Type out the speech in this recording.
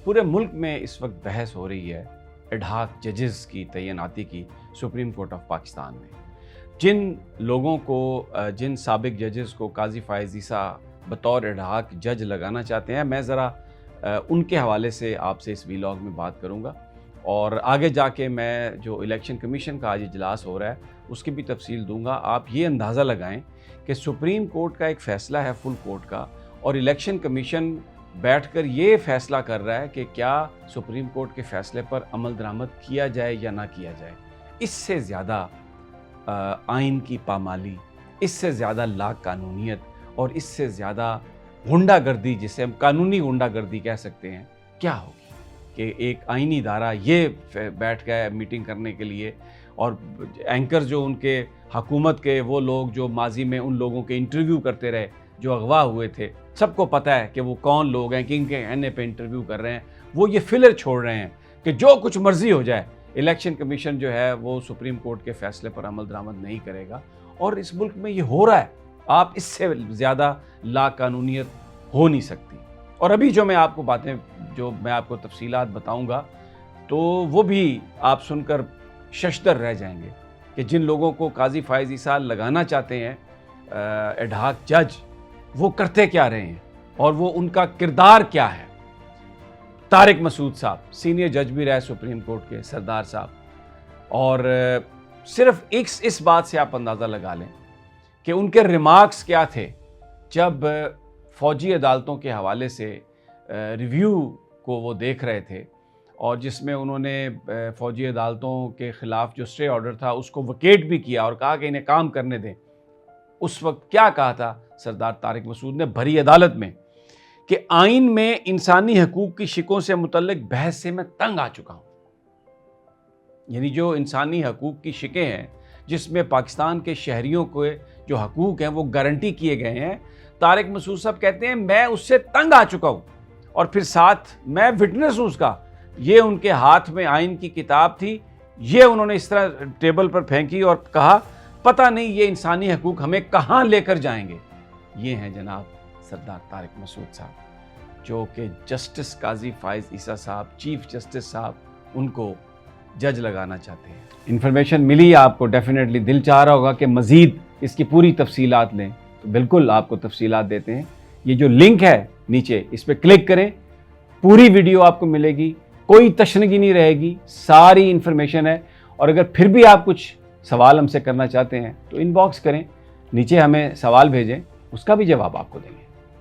पूरे मुल्क में इस वक्त बहस हो रही है एडहाक जजेस की तैनाती की सुप्रीम कोर्ट ऑफ पाकिस्तान में। जिन लोगों को, जिन साबिक जजेस को काजी फ़ाइज़ ईसा बतौर एडहाक जज लगाना चाहते हैं, मैं ज़रा उनके हवाले से आपसे इस वीलॉग में बात करूंगा और आगे जाके मैं जो इलेक्शन कमीशन का आज इजलास हो रहा है उसकी भी तफसील दूंगा। आप ये अंदाज़ा लगाएं कि सुप्रीम कोर्ट का एक फ़ैसला है फुल कोर्ट का, और इलेक्शन कमीशन बैठकर ये फ़ैसला कर रहा है कि क्या सुप्रीम कोर्ट के फ़ैसले पर अमल दरामद किया जाए या ना किया जाए। इससे ज़्यादा आइन की पामाली, इससे ज़्यादा लाकानूनियत और इससे ज़्यादा गुंडागर्दी, जिसे हम कानूनी गुंडागर्दी कह सकते हैं, क्या होगी कि एक आइनी इदारा ये बैठ गया मीटिंग करने के लिए, और एंकर जो उनके हुकूमत के वो लोग जो माजी में उन लोगों के इंटरव्यू करते रहे जो अगवा हुए थे, सबको पता है कि वो कौन लोग हैं, किन के कहने पे इंटरव्यू कर रहे हैं। वो ये फिलर छोड़ रहे हैं कि जो कुछ मर्जी हो जाए, इलेक्शन कमीशन जो है वो सुप्रीम कोर्ट के फैसले पर अमल दरामद नहीं करेगा। और इस मुल्क में ये हो रहा है, आप इससे ज़्यादा लाकानूनियत हो नहीं सकती। और अभी जो मैं आपको बातें, जो मैं आपको तफसीलात बताऊंगा, तो वो भी आप सुनकर शशदर रह जाएंगे कि जिन लोगों को काजी फ़ाइज़ ईसा लगाना चाहते हैं एडहाक जज, वो करते क्या रहे हैं और वो उनका किरदार क्या है। तारिक मसूद साहब सीनियर जज भी रहे सुप्रीम कोर्ट के, सरदार साहब, और सिर्फ इस बात से आप अंदाज़ा लगा लें कि उनके रिमार्क्स क्या थे जब फ़ौजी अदालतों के हवाले से रिव्यू को वो देख रहे थे, और जिसमें उन्होंने फ़ौजी अदालतों के ख़िलाफ़ जो स्टे ऑर्डर था उसको वकेट भी किया और कहा कि इन्हें काम करने दें। उस वक्त क्या कहा था सरदार तारिक मसूद ने भरी अदालत में कि आइन में इंसानी हकूक़ की शिकों से मुतल्लिक बहस से मैं तंग आ चुका हूँ। यानी जो इंसानी हकूक़ की शिकें हैं, जिसमें पाकिस्तान के शहरियों को जो हकूक़ हैं वो गारंटी किए गए हैं, तारिक मसूद साहब कहते हैं मैं उससे तंग आ चुका हूँ। और फिर साथ मैं विटनेस हूँ उसका। ये उनके हाथ में आइन की किताब थी, ये उन्होंने इस तरह टेबल पर फेंकी और कहा पता नहीं ये इंसानी हकूक़ हमें कहाँ लेकर जाएंगे। ये हैं जनाब सरदार तारिक मसूद साहब, जो कि जस्टिस काजी फ़ाइज़ ईसा साहब, चीफ जस्टिस साहब, उनको जज लगाना चाहते हैं। इन्फॉर्मेशन मिली आपको, डेफिनेटली दिल चाह रहा होगा कि मज़ीद इसकी पूरी तफसीलात लें, तो बिल्कुल आपको तफसीलात देते हैं। ये जो लिंक है नीचे, इस पर क्लिक करें, पूरी वीडियो आपको मिलेगी, कोई तशनगी नहीं रहेगी, सारी इन्फॉर्मेशन है। और अगर फिर भी आप कुछ सवाल हमसे करना चाहते हैं तो इनबॉक्स करें, नीचे हमें सवाल भेजें, उसका भी जवाब आपको देंगे।